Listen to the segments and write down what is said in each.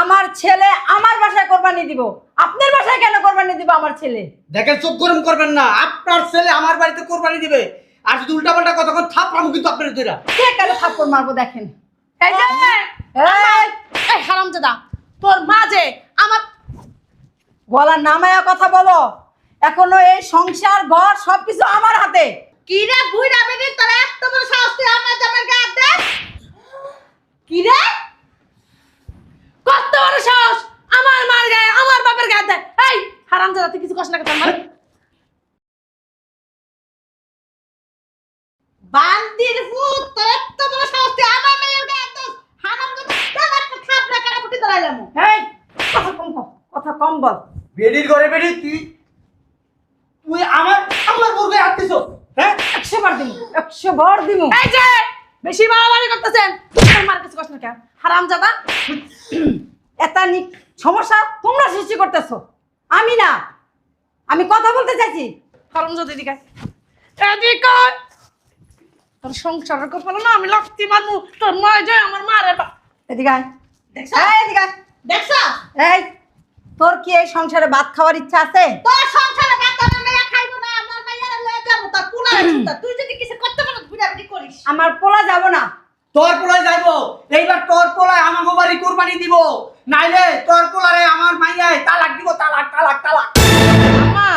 আমার ছেলে আমার বাসায় কোরবানি দিব, আপনার বাসায় কেন কোরবানি দিব আমার ছেলে? দেখেন চোখ গরম করবেন না, আপনার ছেলে আমার বাড়িতে কোরবানি দিবে। আর যদি উল্টাপাল্টা কতক্ষণ থাপড়াবো কিন্তু আপনার দুইটা। কে কেন থাপ্পড় মারবো দেখেন। এই যে এই হারামজাদা, তোর মা যে আমার গলা নামায়া কথা বলো। এখনো এই সংসার ঘর সবকিছু আমার হাতে। কি রে বুইড়া বেটি, তোর এত বড় সাহস তুই আমার জামাইয়ের গায়ে হাত দে? কি রে, কত বড় সাহস আমার মার গায়ে, আমার বাপের গায়ে হাত দে? এই হারামজাদা, তুই কিছু কষ্ট না কেন? বান্দির ভূত, তোর এত বড় সাহস তুই আমার মেয়ের গায়ে হাত দিস? হারামজাদা, তোর একটা থাপড়া কাটা ফুটি ধরাইলাম। এই কথা কম বল, কথা কম বল। বেডির ঘরে বেডি তুই তুই আমার আমার বউকে হাত দিছ, হ্যাঁ? 100 বার দিমু, 100 বার দিমু। এই যে বেশি বাড়াবাড়ি করতেছেন, তোর মার কিছু কষ্ট না কেন? হারামজাদা, এতানি সমস্যা তোমরা সৃষ্টি করতেছো, আমি না। আমি কথা বলতে চাইছি। হারামজাদা এদিকে আয়। এদিকে আয়। তোর সংসারের কপালে না আমি লাথি মারমু, তোর মা যে আমার মারে এদিকে আয়। দেখছ? এই এদিকে আয়। দেখছ? এই তোর কি এই সংসারে ভাত খাওয়ার ইচ্ছা আছে? তোর সংসারে ভাত আমার মেয়ে খাইবো না, আমার মেয়ের লয়ে যাবো, তোর পুলা চিন্তা। তুই যদি কিছু করতে পারো বুড়াবুড়ি করিস। আমার পোলা যাব না। তোর পোলায় যাইবো, এইবার তোর পোলায় আমাকে বাড়ি কোরবানি দিব, নাইলে তোর পোলারে আমার মাইয়ায় তালাক দিব, তালাক তালাক তালাক। আম্মা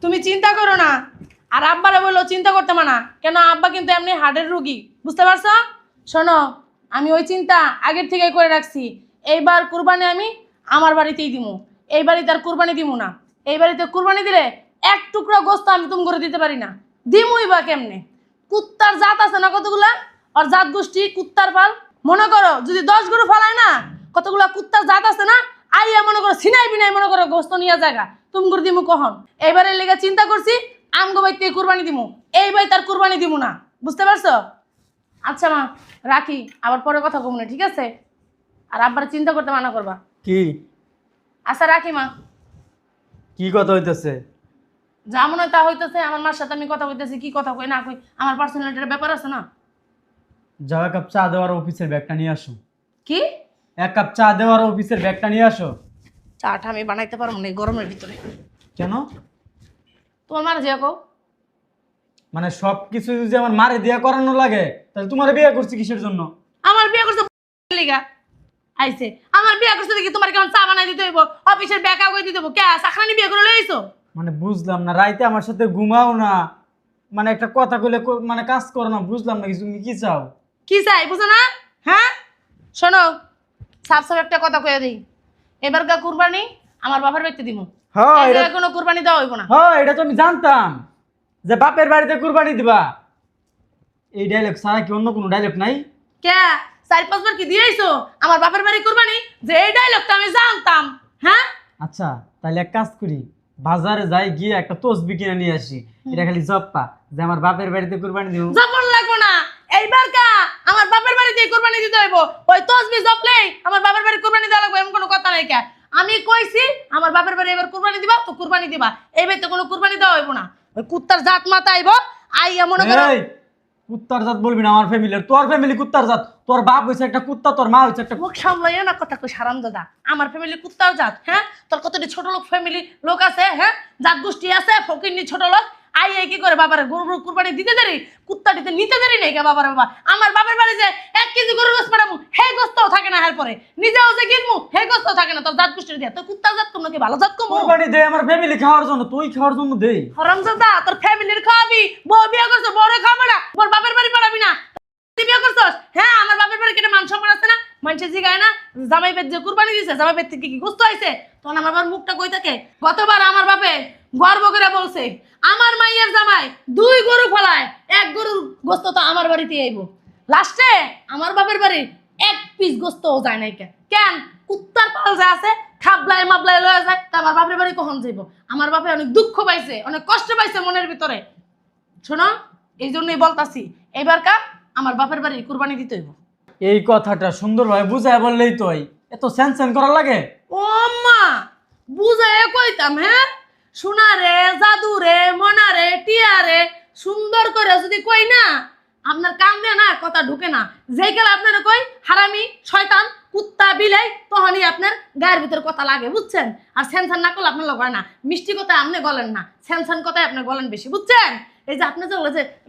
তুমি চিন্তা করো না, আর আব্বারে বললো চিন্তা করতে মানা। কেন, আব্বা কিন্তু এমনি হার্টের রুগী, বুঝতে পারছো? শোনো, আমি ওই চিন্তা আগের থেকেই করে রাখছি। এইবার কুরবানি আমি আমার বাড়িতেই দিমু, এই বাড়িতে আর কুরবানি দিমু না। এই বাড়িতে কুরবানি দিলে এক টুকরা গোস্ত আমি তুমি করে দিতে পারি না, দিমুই বা কেমনে? কুত্তার জাত আছে না কতগুলা, আর জাত গোষ্ঠী কুত্তার পাল। মনে করো যদি 10 গরু ফালায় না, কতগুলা কুত্তার জাত আছে না, আইয়া মনে করো সিনাই বিনাই মনে করো গোস্ত নিয়ে জায়গা তুমি করে দিমু কখন? এবারের লেগে চিন্তা করছি আমগো বাইতে কুরবানি দিমু, এই বাই তার কুরবানি দিমু না, বুঝতে পারছো? আচ্ছা মা রাখি, আবার পরে কথা কমু না, ঠিক আছে? আর আব্বার চিন্তা করতে মানা করবা। কি আচ্ছা রাখি মা। কি কথা হইতেছে? যা মনে হয় তা হইতেছে, আমার মার সাথে আমি কথা কইতেছি, কি কথা কই না কই আমার পার্সোনালিটির ব্যাপার আছে না। যাও এক কাপ চা দেওয়ার অফিসের ব্যাগটা নিয়ে আসো। কি? এক কাপ চা দেওয়ার অফিসের ব্যাগটা নিয়ে আসো। চাটা আমি বানাইতে পারবো না এই গরমের ভিতরে। কেন? তোমার মার যে কও। মানে সব কিছু যদি আমার মারে দিয়া করানো লাগে, তাহলে তোমার বিয়ে করছি কিসের জন্য? আমার বিয়ে করছে লিগা আইছে, আমার বিয়ে করছে দেখি তোমার কেমন চা বানাই দিতে হইব, অফিসের ব্যাকা কই দিতে হইব? কে সাখরানি বিয়ে করে লইছো? মানে বুঝলাম না, রাইতে আমার সাথে ঘুমাও না, মানে একটা কথা কইলে মানে কাজ করো না, বুঝলাম না কিছু। তুমি কি চাও? কি চাই বুঝো না? হ্যাঁ শোনো, সাফ সাফ একটা কথা কইয়া দিই, এবারকার কুরবানি আমার বাবার বাড়িতে দিমু। হ্যাঁ এই এটা জায়গায় কোনো কুরবানি দেওয়া হইব না। হ্যাঁ এটা তো আমি জানতাম যে বাপের বাড়িতে কুরবানি দিবা। এই ডায়লগ ছাড়া কি অন্য কোনো ডায়লগ নাই? কে 4-5 বার কি দিয়েছো আমার বাপের বাড়ি কুরবানি? যে এই ডায়লগটা আমি জানতাম। হ্যাঁ আচ্ছা তাহলে এক কাজ করি, বাজারে যাই গিয়ে একটা তসবি কিনে নিয়ে আসি, এটা খালি জপ্পা যে আমার বাপের বাড়িতে কুরবানি দিব। জপন লাগবো না, এইবার কা আমার বাপের বাড়িতে কুরবানি দিতে হইব। ওই তসবি জপলেই আমার বাপের বাড়ি কুরবানি দেওয়া লাগবে এমন কোনো কথা নাই। কে আমি কইছি আমার বাপের বাড়ি এবার কুরবানি দিবা তো কুরবানি দিবা, এই বাড়িতে কোনো কুরবানি দেওয়া হইব না। ওই কুত্তার জাত মাথা আইব, আইয়া মনে করো। এই কুত্তার জাত বলবি না আমার ফ্যামিলির, তোর ফ্যামিলি কুত্তার জাত। তোর বাপ হইছে একটা কুত্তা, তোর মা হইছে একটা মুখ সামলাইয়া না কথা কই হারাম দাদা। আমার ফ্যামিলি কুত্তার জাত, হ্যাঁ? তোর কতটি ছোট লোক ফ্যামিলি লোক আছে, হ্যাঁ? জাত গোষ্ঠী আছে, ফকিরনি ছোট লোক। আই এই কি করে বাবার গরু কুরবানি দিতে দেরি, কুত্তাটিতে নিতে দেরি নেই কে বাবার বাবা। আমার বাবার বাড়ি যে 1 কেজি গরু গোস্ত পাঠাবো, হে গোস্তও থাকে না। এর পরে নিজেও যে কিনবো, হে গোস্তও থাকে না। তোর জাত গোষ্ঠী দিয়া তোর কুত্তার জাত কম নাকি ভালো জাত কম? কুরবানি দে আমার ফ্যামিলি খাওয়ার জন্য, তুই খাওয়ার জন্য দে। হারাম দাদা, তোর ফ্যামিলির খাওয়াবি, বউ বিয়ে করছো বউরে খাওয়াবে না, তোর বাপের বাড়ি পাঠাবি না। তুই বিয়ে করছস, হ্যাঁ? আমার বাপের বাড়ি কেটে মান সম্মান আছে না? মানুষে জিগায় না জামাই পেট যে কুরবানি দিছে, জামাই পেট থেকে কি গোস্ত আইছে? তখন আমার বাবার মুখটা কই থাকে। গতবার আমার বাপে গর্ব করে বলছে আমার মাইয়ের জামাই 2 গরু ফলায়, 1 গরুর গোস্ত তো আমার বাড়িতে আইব। লাস্টে আমার বাপের বাড়ি 1 পিস গোস্তও যায় নাই। কেন? কুত্তার পাল যা আছে খাবলায় মাবলায় লয়ে যায়, তা আমার বাপের বাড়ি কখন যাইব? আমার বাপে অনেক দুঃখ পাইছে, অনেক কষ্ট পাইছে মনের ভিতরে। শোনো, এই জন্যই বলতাছি এবারকার আমার বাপের বাড়ি কুরবানি দিতে হইব। এই কথাটা সুন্দরভাবে বুঝায় বললেই তো এত স্যান করা লাগে? ও মা বুঝায় কইতাম, হ্যাঁ? সোনা রে, জাদু রে, মনা রে, টিয়া রে, সুন্দর করে যদি কই না আপনার কান দিয়ে না কথা ঢুকে না। যেই গেলে আপনারা কই হারামি শয়তান কুত্তা বিলাই তখনই আপনার গায়ের ভিতরে কথা লাগে, বুঝছেন? আর স্যানসান না করলে আপনার লগায় না, মিষ্টি কথায় আপনি বলেন না, স্যানসান কথায় আপনি বলেন বেশি, বুঝছেন? এই যে আপনি যে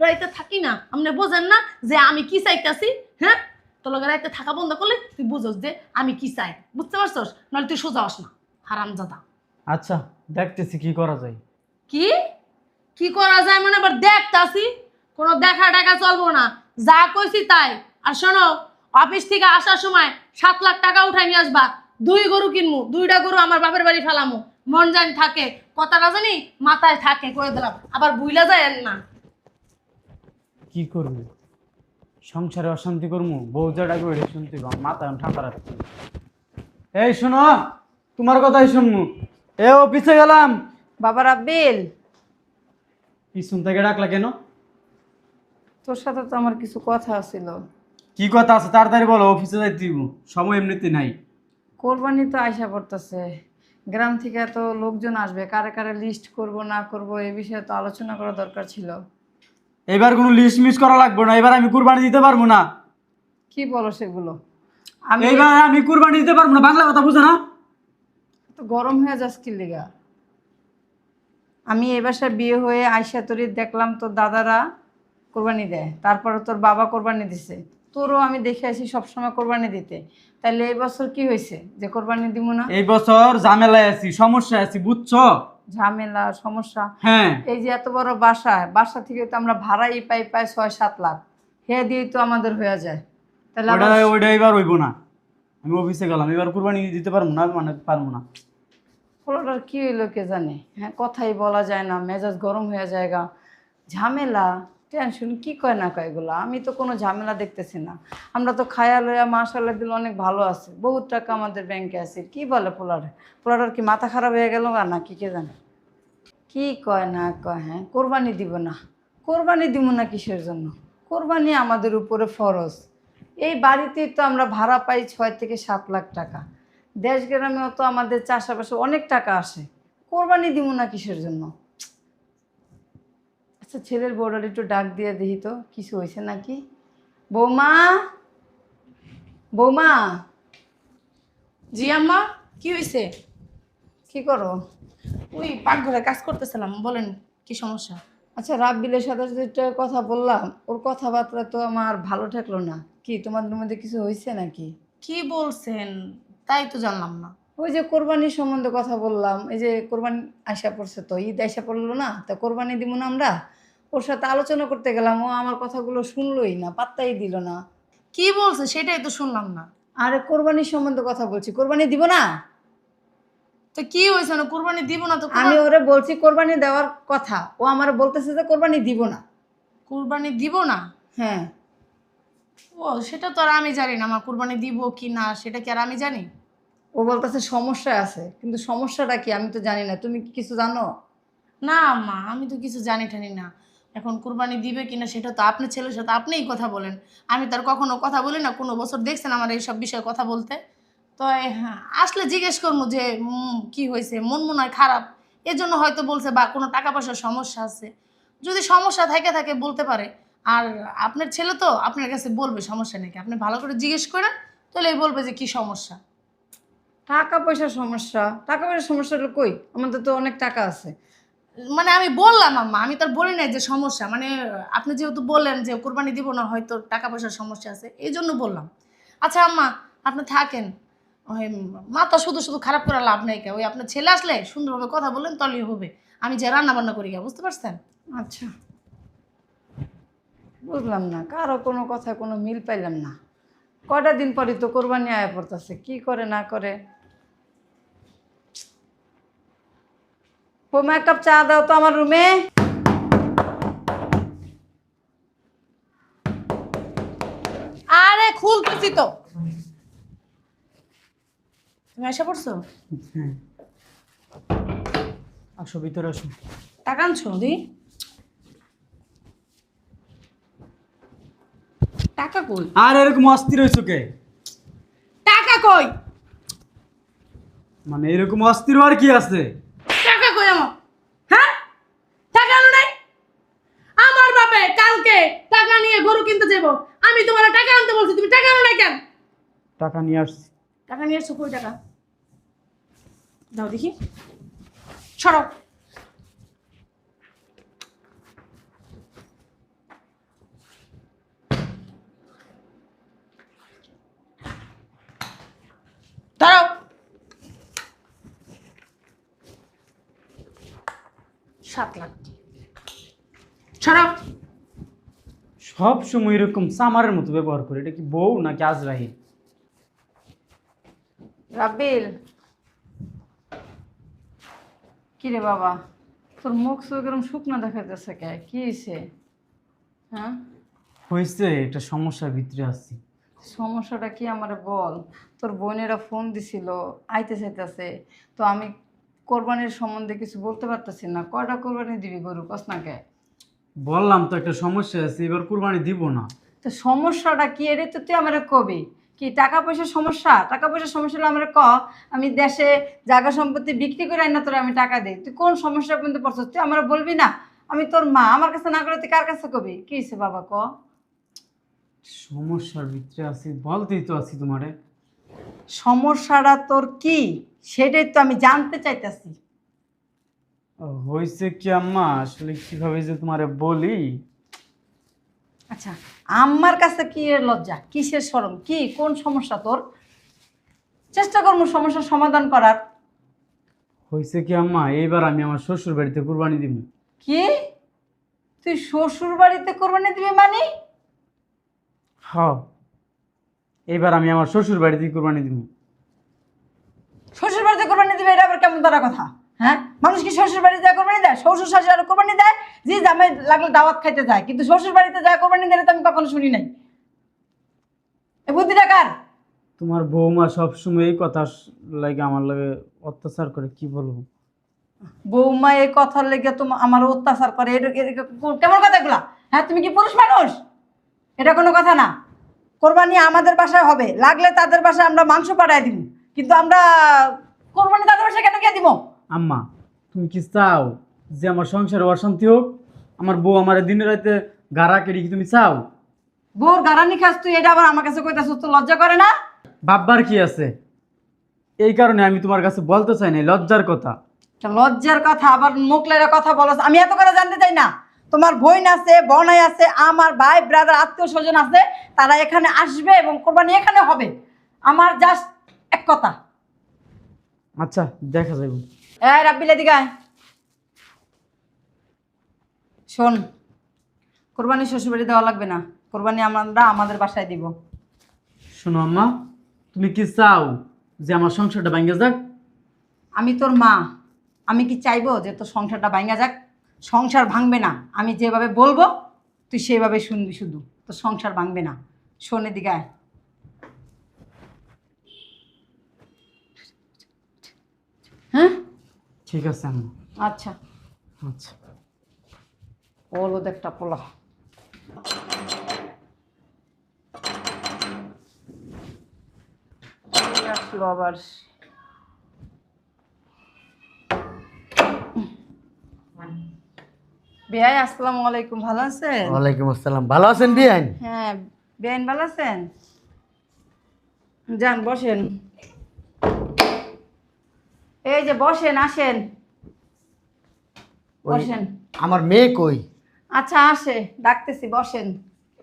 রাইতে থাকি না, আপনি বোঝেন না যে আমি কি চাইতেছি? হ্যাঁ, তোর লগে রাইতে থাকা বন্ধ করলে তুই বুঝোস যে আমি কি চাই, বুঝতে পারছস? নাহলে তুই সোজা হস না, হারামজাদা। আচ্ছা দেখতেছি কি করা যায়। কি কি করা যায় মানে আবার দেখতাছি? কোনো দেখা টাকা চলবো না, যা কইছি তাই। আর শোনো, অফিস থেকে আসার সময় 7 লাখ টাকা উঠাই নিয়ে আসবা। 2 গরু কিনবো, 2টা গরু আমার বাপের বাড়ি ফেলামু, মন জানি থাকে, কথাটা জানি মাথায় থাকে, কয়ে দিলাম, আবার ভুইলা যায় না। কি করবো, সংসারে অশান্তি করবো, বউ যা ডাকবে ওইটা শুনতে হবে, আমার মাথা এখন ঠান্ডা রাখতে হবে। এই শোনো, তোমার কথাই শুনবো। এ অফিসে গেলাম। বাবা রাব্বিল, পিছন থেকে ডাকলা কেন? তোর সাথে তো আমার কিছু কথা ছিল। কি কথা আছে তাড়াতাড়ি বলো, অফিসে যাইতে দিব, সময় এমনিতে নাই। কোরবানি তো আইসা পড়তেছে, গ্রাম থেকে এত লোকজন আসবে, কারে কারে লিস্ট করব না করব এই বিষয়ে তো আলোচনা করা দরকার ছিল। এবার কোনো লিস্ট মিস করা লাগবে না, এবার আমি কুরবানি দিতে পারবো না। কি বলো সেগুলো? আমি এইবার আমি কুরবানি দিতে পারবো না, বাংলা কথা বুঝো না? তো গরম হয়ে যাস কি লিগা? আমি এই বাসায় বিয়ে হয়ে আইসা তোর দেখলাম তোর দাদারা কোরবানি দেয়, তারপরে তোর বাবা কোরবানি দিছে, তোরও আমি দেখে আসি সবসময় কোরবানি দিতে। তাইলে এই বছর কি হয়েছে যে কোরবানি দিব না? এই বছর ঝামেলায় আছি, সমস্যা আছি, বুঝছো? ঝামেলা সমস্যা? হ্যাঁ। এই যে এত বড় বাসা থেকে তো আমরা ভাড়াই পাই 6-7 লাখ, হে দিয়েই তো আমাদের হয়ে যায়। তাহলে ওইটা এবার হইব না। আমি অফিসে গেলাম, এবার কুরবানি দিতে পারবো না, মানে পারবো না। পোলাটার কি হইলো কে জানে, হ্যাঁ কথাই বলা যায় না, মেজাজ গরম হয়ে যায় গা। ঝামেলা টেনশন কি কয় না কয় এগুলো, আমি তো কোনো ঝামেলা দেখতেছি না। আমরা তো খায়া লইয়া মাশাআল্লাহ দিল অনেক ভালো আছে, বহুত টাকা আমাদের ব্যাংকে আছে। কি বলে পোলাটার কি মাথা খারাপ হয়ে গেল গা না কি কে জানে? কি কয় না কয়, হ্যাঁ কোরবানি দিব না, কোরবানি দিব না কিসের জন্য? কোরবানি আমাদের উপরে ফরজ। এই বাড়িতেই তো আমরা ভাড়া পাই 6 থেকে 7 লাখ টাকা, দেশ গ্রামেও তো আমাদের চাষাবাসে অনেক টাকা আসে, কোরবানি দিব না কিসের জন্য? আচ্ছা ছেলের বউটার একটু ডাক দিয়ে দেখি তো কিছু হয়েছে নাকি। বৌমা, বৌমা। জি আম্মা, কি হয়েছে? কি করো? ওই পাকঘরে কাজ করতেছিলাম, বলেন কি সমস্যা? আচ্ছা রাব্বিলের সাথে যেটা কথা বললাম, ওর কথাবার্তা তো আমার ভালো ঠেকলো না। কি তোমাদের মধ্যে কিছু হয়েছে নাকি? কি বলছেন তাই তো জানলাম না। ওই যে কোরবানির সম্বন্ধে কথা বললাম, এই যে কোরবানি আইসা পড়ছে, তো ঈদ আইসা পড়লো না, তা কোরবানি দিব না আমরা, ওর সাথে আলোচনা করতে গেলাম, ও আমার কথাগুলো শুনলোই না, পাত্তাই দিল না। কি বলছে সেটাই তো শুনলাম না। আরে কোরবানির সম্বন্ধে কথা বলছি, কোরবানি দিব না। তো কি হয়েছে না, কুরবানি দিব না তো? আমি ওরে বলছি কোরবানি দেওয়ার কথা, ও আমার বলতেছে যে কোরবানি দিব না। কুরবানি দিব না? হ্যাঁ। ও সেটা তো আর আমি জানি না, আমার কুরবানি দিব কি না সেটা কি আর আমি জানি? ও বলতেছে সমস্যা আছে, কিন্তু সমস্যাটা কি আমি তো জানি না, তুমি কি কিছু জানো? না মা, আমি তো কিছু জানি টানি না। এখন কুরবানি দিবে কিনা সেটা তো আপনার ছেলের সাথে আপনিই কথা বলেন, আমি তার কখনো কথা বলি না। কোনো বছর দেখছেন আমার এইসব বিষয়ে কথা বলতে? তো হ্যাঁ, আসলে জিজ্ঞেস করবো যে কি হয়েছে, মন মনে হয় খারাপ, এজন্য হয়তো বলছে, বা কোনো টাকা পয়সার সমস্যা আছে। যদি সমস্যা থাকে বলতে পারে। আর আপনার ছেলে তো আপনার কাছে বলবে, সমস্যা নাকি, আপনি ভালো করে জিজ্ঞেস করেন, তাহলেই বলবে যে কি সমস্যা। টাকা পয়সার সমস্যা? টাকা পয়সার সমস্যা হলো কই, আমাদের তো অনেক টাকা আছে। মানে আমি বললাম আম্মা, আমি তার বলি নাই যে সমস্যা, মানে আপনি যেহেতু বললেন যে কোরবানি দিব না, হয়তো টাকা পয়সার সমস্যা আছে, এই জন্য বললাম। আচ্ছা আম্মা, আপনি থাকেন, ওই মাথা শুধু শুধু খারাপ করে লাভ নাই কে, ওই আপনার ছেলে আসলে সুন্দরভাবে কথা বললেন তাহলেই হবে। আমি যে রান্না বান্না করি গা, বুঝতে পারছেন? আচ্ছা বুঝলাম না, কারো কোনো কথা কোনো মিল পাইলাম না। কয়টা দিন পরই তো কোরবানি আয়া পড়তেছে, কি করে না করে। বৌমা এক কাপ চা দাও তো আমার রুমে। আরে খুলতেছি তো, তুমি এসে পড়ছো? হ্যাঁ, আসো ভিতরে আসো। টাকা আনছো দি? টাকা কই? আর এরকম অস্থির হয়েছো কে? টাকা কই? মানে এরকম অস্থির আর কি আছে? টাকা কই আমার? হ্যাঁ, টাকা আনো নাই? আমার বাপে কালকে টাকা নিয়ে গরু কিনতে যাবো, আমি তোমার টাকা আনতে বলছি, তুমি টাকা আনো নাই কেন? টাকা নিয়ে আসছি। টাকা নিয়ে এসছো, কই টাকা দাও দেখি, ছড়াও। দাঁড়াও। 7 লাখ ছড়াও। সব সময় এরকম সামারের মতো ব্যবহার করে, এটা কি বউ নাকি আজরাহিল? রাব্বিল, কি রে বাবা, তোর মুখ চোখ এরকম শুকনো দেখাইতেছে কে? কি হয়েছে? হ্যাঁ, হয়েছে একটা সমস্যার ভিতরে আছি। সমস্যাটা কি আমারে বল। তোর বোনেরা ফোন দিছিল, আইতে চাইতেছে, তো আমি কোরবানির সম্বন্ধে কিছু বলতে পারতেছি না। কয়টা কোরবানি দিবি গরু, কস না কে? বললাম তো একটা সমস্যা আছে, এবার কুরবানি দিব না। তো সমস্যাটা কি, এটা তো তুই আমারে কবি। কি টাকা পয়সার সমস্যা? টাকা পয়সার সমস্যা হলে আমারে ক, আমি দেশে জায়গা সম্পত্তি বিক্রি করে আইনা তোরা আমি টাকা দিই। তুই কোন সমস্যা পর্যন্ত পড়ছিস? তুই আমার বলবি না? আমি তোর মা, আমার কাছে না করে তুই কার কাছে কবি? কি হয়েছে বাবা ক? সমস্যার ভিতরে আছি, বলতেই তো আছি তোমারে। সমস্যাটা তোর কি সেটাই তো আমি জানতে চাইতেছি। হয়েছে কি আম্মা, আসলে কিভাবে যে তোমারে বলি। আচ্ছা, আমার কাছে কি এর লজ্জা, কিসের শরম, কি কোন সমস্যা তোর? চেষ্টা করবো সমস্যার সমাধান করার। হয়েছে কি আম্মা, এইবার আমি আমার শ্বশুর বাড়িতে কুরবানি দিব। কি তুই শ্বশুর বাড়িতে কোরবানি দিবি মানে? হ্যাঁ, এইবার আমি আমার শ্বশুর বাড়িতে কুরবানি দিব। শ্বশুর বাড়িতে কোরবানি দিবে, এটা আবার কেমন তারা কথা? হ্যাঁ, মানুষ কি শ্বশুর বাড়িতে যায় কোরবানি দেয়? শ্বশুর শাশুড়ি আরো কোরবানি দেয়, যে জামাই লাগলে দাওয়াত খাইতে যায়, কিন্তু শ্বশুর বাড়িতে যায় কোরবানি দেয় তো আমি কখনো শুনি নাই। এ বুদ্ধিটা কার? তোমার বৌমা সবসময় এই কথা লাগে আমার লাগে অত্যাচার করে, কি বলবো। বৌমা এই কথার লেগে তোমার আমার অত্যাচার করে, কেমন কথা এগুলা? হ্যাঁ, তুমি কি পুরুষ মানুষ? এটা কোনো কথা না। কোরবানি আমাদের বাসায় হবে, লাগলে তাদের বাসায় আমরা মাংস পাঠাই দিব, কিন্তু আমরা কোরবানি তাদের বাসায় কেন গিয়ে দিব? আম্মা, তুমি কি চাও যে আমার সংসারে অশান্তি হোক? আমার বউ আমার দিনে রাতে গাড়া কেড়ি, কি তুমি চাও? বউর গারানি খাস তুই, এটা আবার আমার কাছে কইতাছ, তো লজ্জা করে না? ভাববার কি আছে? এই কারণে আমি তোমার কাছে বলতে চাই না, লজ্জার কথা। লজ্জার কথা আবার মুখলের কথা বলো? আমি এত কথা জানতে চাই না। তোমার বোন আছে, বনাই আছে, আমার ভাই ব্রাদার আত্মীয় স্বজন আছে, তারা এখানে আসবে এবং কোরবানি এখানে হবে। আমার জাস্ট এক কথা। আচ্ছা, দেখা যাবে। রাব্বিল এদিকে আয়। শোন, কোরবানি শ্বশুরবাড়ি দেওয়া লাগবে না, কোরবানি আমরা আমাদের বাসায় দিব। শোনো আম্মা, তুমি কি চাও যে আমার সংসারটা ভাঙ্গে যাক? আমি তোর মা, আমি কি চাইবো যে তোর সংসারটা ভাঙা যাক? সংসার ভাঙবে না, আমি যেভাবে বলবো তুই সেভাবে শুনবি, শুধু তোর সংসার ভাঙবে না। শোন এদিকে আয়। হ্যাঁ, ঠিক আছে আম্মা। আচ্ছা। আচ্ছা, ওলো একটা পোলা। আসলো আবার। বেআই, আসসালামু আলাইকুম, ভালো আছেন? ওয়ালাইকুম আসসালাম, ভালো আছেন বিয়ান? হ্যাঁ, বেআইন ভালো আছেন? যান বসেন, এই যে বসেন, আসেন বসেন। আমার মেয়ে কই? আচ্ছা, আসে, ডাকতেছি, বসেন।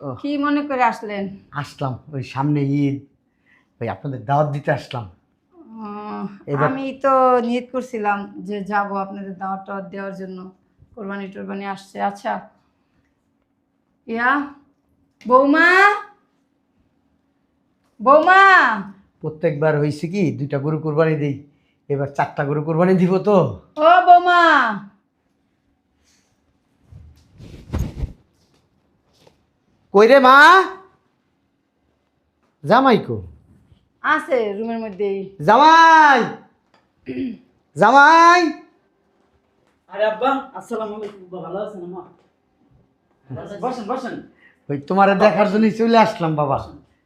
ওহ। কি মনে করে আসলেন? আসলাম ওই সামনে ঈদ, ওই আপনাদের দাওয়াত দিতে আসলাম। আমি তো নিয়ত করছিলাম যে যাব আপনাদের দাওয়াত টাওয়াত দেওয়ার জন্য, কোরবানি টোরবানি আসছে। আচ্ছা, ইয়া বৌমা, বৌমা। প্রত্যেকবার হয়েছে কি 2টা গরু কোরবানি দিই, এবার 4টা গরু কোরবানি দিব তো। ও বৌমা, কই রে মা? জামাই কো? আছে রুমের মধ্যেই। জামাই, জামাই। আরে আব্বা, আসসালামু আলাইকুম। ভালো আছেন আম্মা? বসেন বসেন। ওই তোমারে দেখার জন্যই চলে আসলাম বাবা।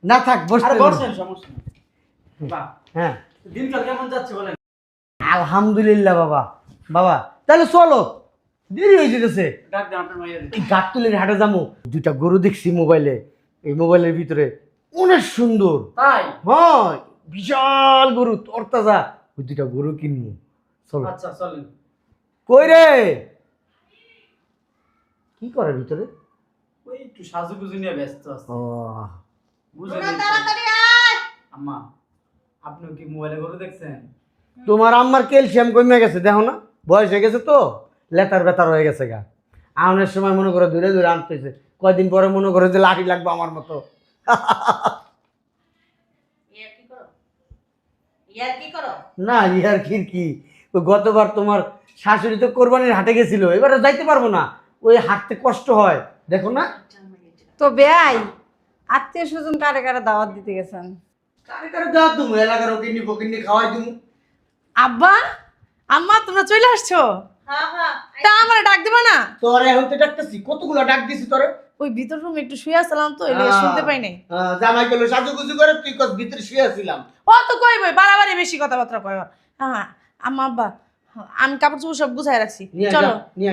না থাক, আরে বসতে বসেন, সমস্যা নেই। বাহ, হ্যাঁ, দিনকাল কেমন যাচ্ছে বলেন? আলহামদুলিল্লাহ বাবা। বাবা তাহলে চলো, দেরি হয়ে যেতেছে। ডাক দেন আপনার মাইয়া। এই গাবতলির হাটে যাবো, 2টা গরু দেখছি মোবাইলে, এই মোবাইলের ভিতরে অনেক সুন্দর। তাই? হ্যাঁ, বিশাল গরু তরতাজা, ওই দুইটা গরু কিনবো। চলো। আচ্ছা চলেন। কই রে, কি করে ভিতরে? ওই একটু সাজুগুজু নিয়ে ব্যস্ত আছে। ও বুঝলেন? আম্মা, আপনিও কি মোবাইলে গরু দেখছেন? তোমার আম্মার ক্যালসিয়াম কমে গেছে, দেখো না, বয়স হয়ে গেছে তো, লেতার বেতার হয়ে গেছে গা। আউনের সময় মনে করো দূরে দূরে আনতেছে, কয়দিন পরে মনে করো যে লাঠি লাগবে আমার মতো। না ইয়ার কি, ওই গতবার তোমার শাশুড়ি তো কোরবানির হাটে গেছিল, এবারে যাইতে পারবো না, ওই হাঁটতে কষ্ট হয়, দেখো না। তো বেয়াই আত্মীয় স্বজন কারে কারে দাওয়াত দিতে গেছেন? কারে কারে দাওয়াত দিমু, এলাকার ওকিন্নি ফকিন্নি খাওয়াই দিমু। আব্বা আম্মা তোমরা চলে আসছো? তা আমার ডাক দিবা না? তোরে এখন তো ডাকতেছি, কতগুলো ডাক দিছি তোরে। ওই ভিতর রুমে একটু শুয়ে আসলাম তো, এলে শুনতে পাই নাই। জামাই গেল সাজুগুজু করে, তুই কত ভিতরে শুয়ে আছিলাম। ও তো কইবই, বাড়াবাড়ি বেশি কথাবার্তা কয়। হ্যাঁ আম্মা আব্বা, আমি কাপড় চোপড় সব গুছাই রাখছি, নিয়ে চলো। নিয়ে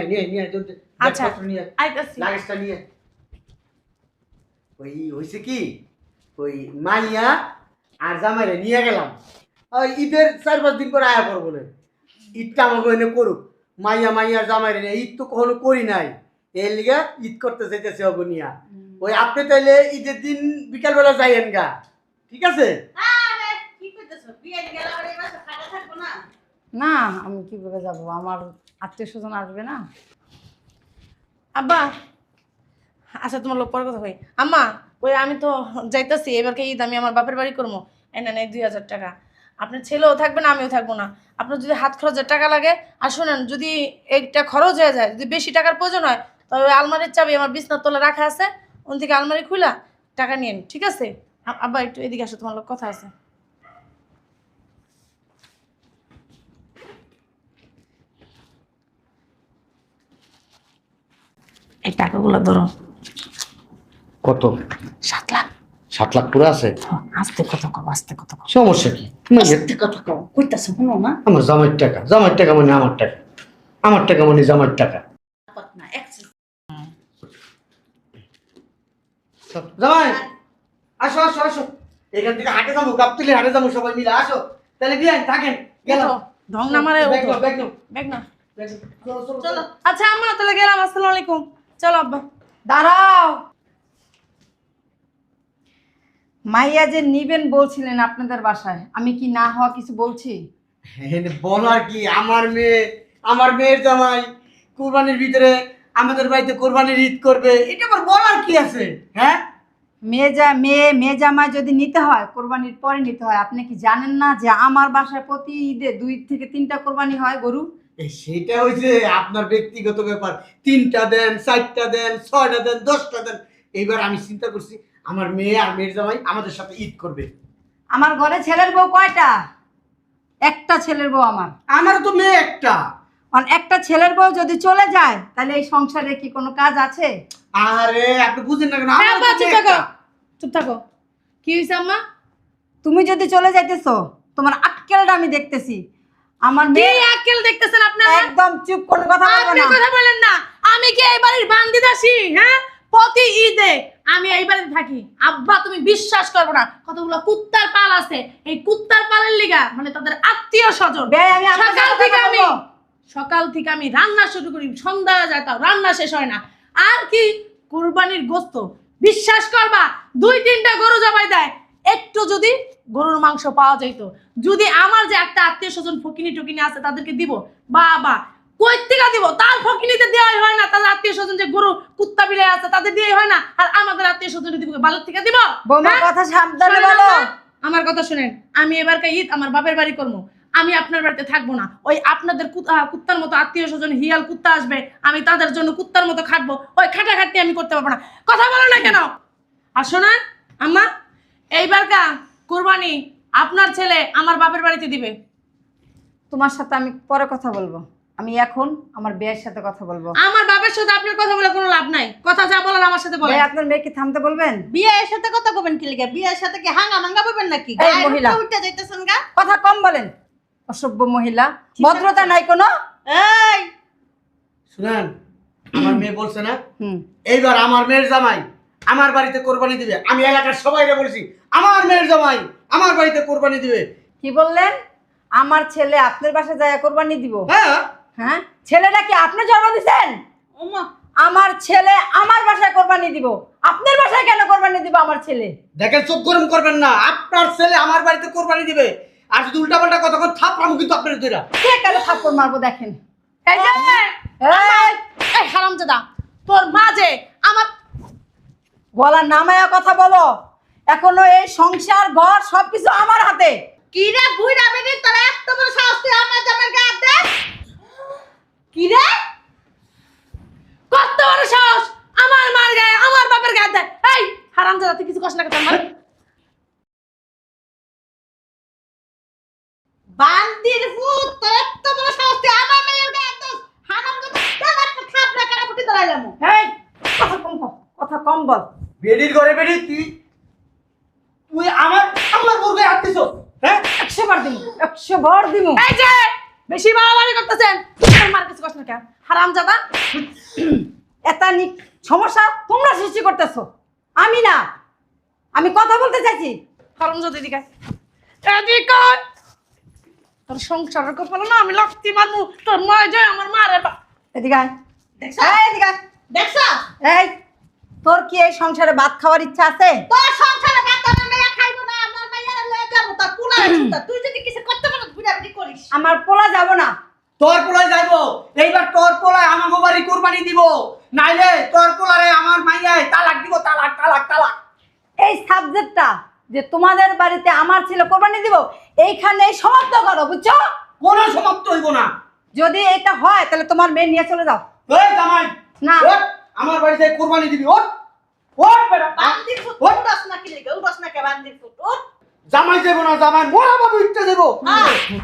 আচ্ছা নিয়ে আইতাছি। লাগেজটা নিয়ে। ওই হইছে কি, ওই মাইয়া আর জামাইরে নিয়ে গেলাম, ওই ঈদের 4-5 দিন পরে আয়া করবো না, ঈদটা আমাকে এনে করুক। মাইয়া আর জামাইরে নিয়ে ঈদ তো কখনো করি নাই, এর লিগা ঈদ করতে চাইতেছে অগনিয়া। ওই আপনি তাইলে ঈদের দিন বিকালবেলা যাইয়েন গা, ঠিক আছে? না আমি কিভাবে যাব, আমার আত্মীয় স্বজন আসবে না। আব্বা আচ্ছা তোমার লোক পরে কথা কই। আম্মা ওই আমি তো যাইতাছি, এবারকে ঈদ আমি আমার বাপের বাড়ি করবো, এনে নেই 2000 টাকা। আপনার ছেলেও থাকবে না, আমিও থাকবো না। আপনার যদি হাত খরচের টাকা লাগে, আর শোনেন যদি একটা খরচ হয়ে যায়, যদি বেশি টাকার প্রয়োজন হয়, তবে ওই আলমারির চাবি আমার বিছনার তলে রাখা আছে, ওন থেকে আলমারি খুলা টাকা নিন, ঠিক আছে? আব্বা একটু এদিকে আসো, তোমার লোক কথা আছে। এই টাকাগুলো ধরো। কত? 7 লাখ। 7 লাখ পুরো আছে? আস্তে কথা কও, আস্তে কথা কও। সমস্যা কি? কথা কও, কইতাছো শুনো না? আমার জামাইয়ের টাকা মানে আমার টাকা মানে জামাইয়ের টাকা। জামাই আসো, এখান থেকে হাটে যাবো, গাবতলি হাটে যাবো, সবাই মিলে আসো। তাহলে বিয়ান থাকেন, গেলাম। ঢং না মারে, ব্যাগ নাও, ব্যাগ না। চলো আচ্ছা আম্মা, তাহলে গেলাম, আসসালামু আলাইকুম। চলো আব্বা। দাঁড়াও, মাইয়া যে নিবেন বলছিলেন আপনাদের বাসায়, আমি কি না হওয়া কিছু বলছি? বলার কি, আমার মেয়ের জামাই কুরবানির ভিতরে আমাদের বাড়িতে কোরবানির ঈদ করবে, এটা আবার বলার কি আছে? হ্যাঁ, মেয়ে জামাই যদি নিতে হয় কোরবানির পরে নিতে হয়। আপনি কি জানেন না যে আমার বাসায় প্রতি ঈদে 2 থেকে 3টা কোরবানি হয় গরু? সেটা হয়েছে আপনার ব্যক্তিগত ব্যাপার, 3টা দেন, 4টা দেন, 6টা দেন, 10টা দেন। এইবার আমি চিন্তা করছি আমার মেয়ে আর মেয়ের জামাই আমাদের সাথে ঈদ করবে। আমার ঘরে ছেলের বউ কয়টা? একটা ছেলের বউ আমার তো মেয়ে একটা। একটা ছেলের বউ যদি চলে যায় তাহলে এই সংসারে কি কোনো কাজ আছে? আরে আপনি বুঝেন না কেন? হ্যাঁ, আমার আব্বা, তো চুপ মেয়ে থাকো, একটা। চুপ থাকো। কি হয়েছে আম্মা? তুমি যদি চলে যাইতেছো, তোমার আক্কেলটা আমি দেখতেছি। আমার কি মেয়ে আক্কেল দেখতেছেন আপনারা? একদম চুপ, কোনো কথা বলবো আপনি না। কথা বলেন না। আমি কি এই বাড়ির বান্দি দাসী? হ্যাঁ, প্রতি ঈদে আমি এই বাড়িতে থাকি। আব্বা তুমি বিশ্বাস করবে না, কতগুলো কুত্তার পাল আছে, এই কুত্তার পালের লিগা মানে তাদের আত্মীয় স্বজন। বে, আমি আপনার সাথে সকাল থেকে আমি রান্না শুরু করি, সন্ধ্যা যায় তাও রান্না শেষ হয় না। আর কি কুরবানির গোস্ত, বিশ্বাস করবা 2-3টা গরু জবাই দেয়। একটু যদি গরুর মাংস পাওয়া যেত, যদি আমার যে একটা আত্মীয় স্বজন ফকিনি টকিনি আছে তাদেরকে দিব, বাবা কই থেকে দিব? তার ফকিনিতে দেওয়াই হয় না, তাদের আত্মীয় স্বজন যে গরু কুত্তা বিলাই আছে তাদের দেওয়াই হয় না, আর আমাদের আত্মীয় স্বজন দিব বালের থেকে দিব? বৌমা হ্যাঁ? কথা সাবধানে শোনেন বলো। আম্মা, আমার কথা শুনেন, আমি এবারকে ঈদ আমার বাপের বাড়ি করবো, আমি আপনার বাড়িতে থাকবো না। ওই আপনাদের কুত্তার মতো আত্মীয় স্বজন হিয়াল কুত্তা আসবে, আমি তাদের জন্য কুত্তার মতো খাটবো, ওই খাটাখাটি আমি করতে পারবো না। কথা বলো না কেন? আর শোনেন আম্মা, এইবারকা কুরবানি আপনার ছেলে আমার বাপের বাড়িতে দিবে। তোমার সাথে আমি পরে কথা বলবো, আমি এখন আমার বিয়ের সাথে কথা বলবো। আমার বাপের সাথে আপনার কথা বলে কোনো লাভ নাই, কথা যা বলার আমার সাথে বলেন। ভাই, আপনার মেয়েকে থামতে বলবেন? বিয়ের সাথে কথা কবেন কি লিগা? বিয়ের সাথে কি হাঙ্গা মাঙ্গা বলবেন নাকি? এই গায়ে মহিলা। উঠে যাইতেছেন গা। কথা কম বলেন, অসভ্য মহিলা, ভদ্রতা নাই কোনো। এই শুনেন, আমার মেয়ে বলছে না হুম, এইবার আমার মেয়ের জামাই আমার বাড়িতে কোরবানি দিবে। আমি এলাকার সবাইকে বলছি আমার মেয়ের জামাই আমার বাড়িতে কোরবানি দিবে। কি বললেন? আমার ছেলে আপনার বাসায় যায় কোরবানি দিব? হ্যাঁ, হ্যাঁ, ছেলেটা কি আপনি জন্ম দিয়েছেন? ওমা আমার ছেলে আমার বাসায় কোরবানি দিব, আপনার বাসায় কেন কোরবানি দিব আমার ছেলে? দেখেন চোখ গরম করবেন না, আপনার ছেলে আমার বাড়িতে কোরবানি দিবে। আর যদি উল্টাপাল্টা কতক্ষণ থাপড়াবো কিন্তু আপনার দুইটা। কে কেন থাপ্পড় মারবো দেখেন। এই যে এই হারামজাদা, তোর মা যে আমার গলা নামায়া কথা বলো। এখনো এই সংসার ঘর সবকিছু আমার হাতে। কি রে বুইড়া বেটি তোর এত বড় সাহস তুই আমার জামাইয়ের গায়ে হাত দে? কি রে কত বড় সাহস আমার মার গায়ে আমার বাপের গায়ে দেয়। এই হারামজাদা, তুই কিছু কষ্ট না কেন? বান্দির ভূত তোর এত বড় সাহস তুই আমার মেয়ের গায়ে হাত দিস? হারাম কথা তোর একটা থাপড়া কাটা ফুটি ধরাইলাম। এই কথা কম বল, কথা কম বল। বেডির ঘরে বেডি তুই আমার বউকে হাত দিছো? হ্যাঁ, 100 বার দিমু, 100 বার দিমু। এই যে বেশি বাড়াবাড়ি করতেছেন, তোর মার কিছু কষ্ট না কেন? হারামজাদা, এতানি সমস্যা তোমরা সৃষ্টি করতেছো, আমি না। আমি কথা বলতে চাইছি। হারামজাদা এদিকে আয়। এদিকে আয়। তোর সংসারের কপালে না আমি লাথি মারমু। তোর মা যায় আমার মারে এদিকে আয়। দেখছ এই এদিকে আয়। দেখছ এই তোর কি এই সংসারে ভাত খাওয়ার ইচ্ছা আছে? তোর সংসারে ভাত আমার মেয়ে খাইবো না, আমার মেয়ের লয়ে যাবো তার পুলা চিন্তা। তুই যদি কিছু করতে পারো বুইড়া বেটি করিস। আমার পোলা যাব না। তোর পোলায় যাইবো, এইবার তোর পোলায় আমাকে বাড়ি কোরবানি দিব, নাইলে তোর পোলারে আমার মাইয়ায় তালাক দিব, তালাক তালাক তালাক। এই সাবজেক্টটা যে তোমাদের বাড়িতে আমার ছেলে কোরবানি দিব, এইখানে সমাপ্ত করো, বুঝছো? কোনো সমাপ্ত হইব না। যদি এটা হয় তাহলে তোমার মেয়ে নিয়ে চলে যাও। এই জামাই, না। ওঠ, আমার বাড়িতে কোরবানি দিবি, ওঠ ওঠ বেটা। বান্দির ফুট ওঠ। উড়াস না কি লেগে উড়াস না কে বান্দির ফুট উঠ। জামাই দেবো না, জামাই মোরা বাবু ইটটা দেবো।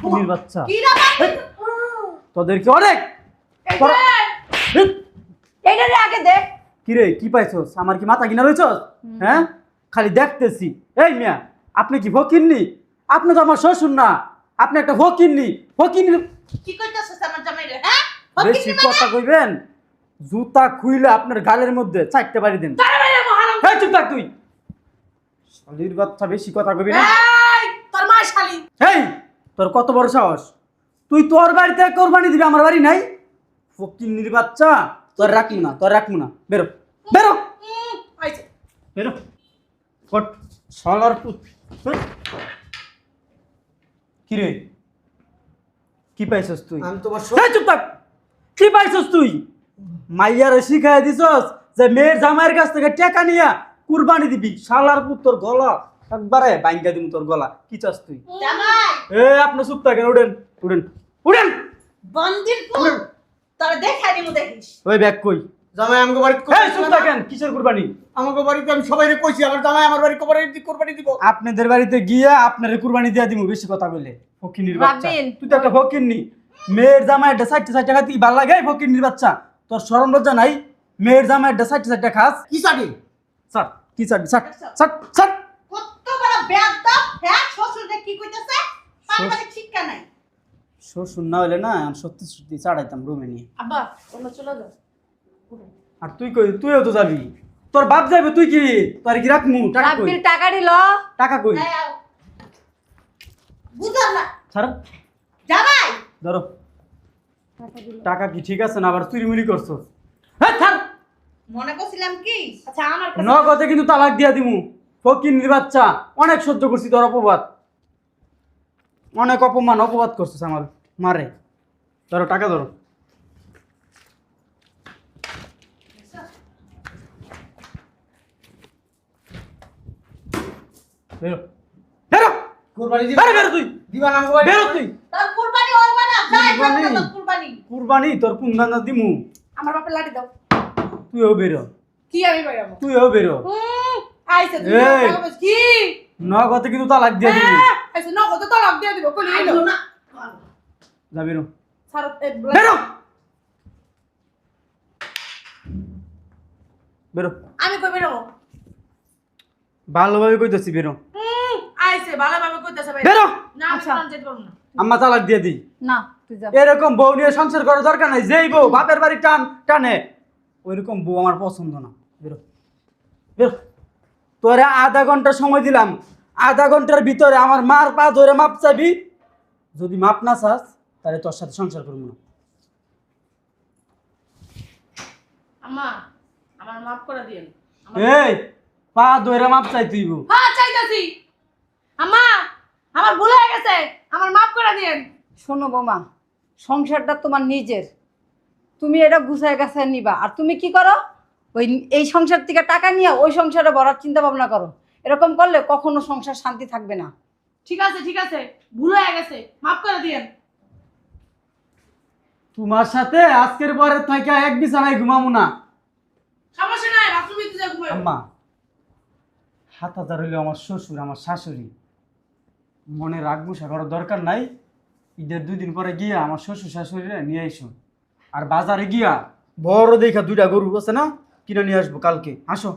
কুমির বাচ্চা, কি রে বান্দির ফুট? তোদেরকে অনেক এইটারে আগে দেখ। কি রে, কি পাইছস? আমার কি মাথা কিনা রয়েছস? হ্যাঁ, খালি দেখতেছি। এই মিয়া, আপনি কি ফকিরনি? আপনি তো আমার শ্বশুর না, আপনি একটা ফকিরনি। ফকিরনি কি কইতাছস আমার জামাইরে? হ্যাঁ বেশি কথা কইবেন, জুতা খুইলে আপনার গালের মধ্যে 4টে বাড়ি দেন। এই চুপ থাক তুই, শালির বাচ্চা, বেশি কথা কইবি না। এই তোর মা শালি। এই তোর কত বড় সাহস? তুই তোর বাড়িতে কোরবানি দিবি, আমার বাড়ি নাই? ফকিরনির বাচ্চা, তোর রাখবো না, তোর রাখবো না। বেরো বেরো আইছে বেরো, কট শালার পুত। কি রে, কি পাইছস তুই? আমি তোমার এই চুপ থাক, কি পাইছস তুই? মাইয়ারে শিখাই দিছস যে মেয়ের জামাইয়ের কাছ থেকে টাকা নিয়া কুরবানি দিবি। শালার পুত, তোর গলা একবারে বাইঙ্গা দিমু তোর গলা। কি চাস তুই? জামাই এ আপনি চুপ থাকেন, উঠেন উঠেন উঠেন। বান্দির ফুট তোর দেখাই দিমু দেখিস। ওই ব্যাগ কই? জামাই আমাকে বাড়িতে এই চুপ থাকেন, কিসের কুরবানি? আমাকে বাড়িতে আমি সবাইকে কইছি আমার জামাই আমার বাড়ি কোরবানি দিব। আপনাদের বাড়িতে গিয়া আপনারে কুরবানি দিয়া দিমু, বেশি কথা কইলে। ফকিন্নির বাচ্চা, রাবিন। তুই তো একটা ফকিন্নি। মেয়ের জামাইটা 60 টাকা তুই ভালো লাগে? ফকিন্নির বাচ্চা, তোর শরম লজ্জা নাই? মেয়ের জামাইটা 60 টাকা খাস? কি চাটি? ছাড়, কি ছাড় ছাড় ছাড় ছাড়। কত বড় বেয়াদব। হ্যাঁ শ্বশুরকে কি কইতাছে? পারিবারিক শিক্ষা নাই। শ্বশুর না হইলে না আমি সত্যি সত্যি চাড়াইতাম রুমে নিয়ে। আব্বা তোমরা চলে যাও। আর তুই কই? তুইও তো যাবি, তোর বাপ যাবে, তুই কি? তোর কি রাখমু? টাকা কই? রাব্বিল টাকা দিল। টাকা কই? এই আও। বুঝার না ছাড়, জামাই ধরো। টাকা কি ঠিক আছে না আবার চুরিমুরি করছো? হ্যাঁ ছাড়। মনে করছিলাম কি আচ্ছা আমার কাছে নগদে কিন্তু তালাক দিয়া দিমু। ফকিন্নির বাচ্চা, অনেক সহ্য করছি তোর অপবাদ, অনেক অপবাদ করছিস আমার মারে। ধরো টাকা, ধরো। বেরো বেরো কোরবানি দিব। বেরো, বেরো তুই, দিবা না আমাকে বাড়ি? বেরো তুই। তোর কুরবানি হইবা না যাই কুরবানি? করব তোর কুরবানি। কুরবানি তোর কোন দানা দিমু? আমার বাপের লাঠি দাও। তুইও বেরো, কি আমি পাইরামু? তুইও বেরো। আইছে তুই এই। বলছিস কি? নগদে কিন্তু তালাক দিয়া দিমু। আইছে নগদ তালাক দিয়ে দিব কলি আইলো হইলো না। যা বেরো ছাড় বেরো বেরো। আমি কই বেরোবো? ভালোভাবে কইতেছি, বেরো আইছে ভালোভাবে কইতাছে ভাই। বেরো। না আমি আচ্ছা। কোন যেতে পারবো না। আম্মা তালাক দিয়ে দিই। না তুই যা। এরকম বউ নিয়ে সংসার করার দরকার নাই। যেই বউ বাপের বাড়ি টানে ওইরকম বউ আমার পছন্দ না। বেরো বেরো। তোরে আধা ঘন্টা সময় দিলাম, আধা ঘন্টার ভিতরে আমার মার পা ধরে মাপ চাবি। যদি মাপ না চাস তাহলে তোর সাথে সংসার করবো না। আম্মা আমার মাফ করে দিয়েন। এই পা ধরে মাপ চাই তুইব। হ্যাঁ চাইতাছি। আম্মা আমার ভুল হয়ে গেছে, আমার মাফ করে দিয়েন। শোনো বোমা, সংসারটা তোমার নিজের, তুমি এটা গুছায় গাছায় নিবা। আর তুমি কি করো, ওই এই সংসার থেকে টাকা নিয়ে ওই সংসারে ভরার চিন্তা ভাবনা করো। এরকম করলে কখনো সংসার শান্তি থাকবে না। ঠিক আছে ভুল হয়ে গেছে, মাফ করে দিয়েন। তোমার সাথে আজকের পরে থাকা এক বিছানায় ঘুমাবো না। সমস্যা নাই, বাথরুমে তুই যা ঘুমাই। আম্মা, 7,000 হইলো আমার শ্বশুর আমার শাশুড়ি, মনে রাখবো করার দরকার নাই। ঈদের 2 দিন পরে গিয়া আমার শ্বশুর শাশুড়িরা নিয়ে আইসো। আর বাজারে গিয়া বড় দেখা 2টা গরু আছে না, কিনে নিয়ে আসবো কালকে। আসো।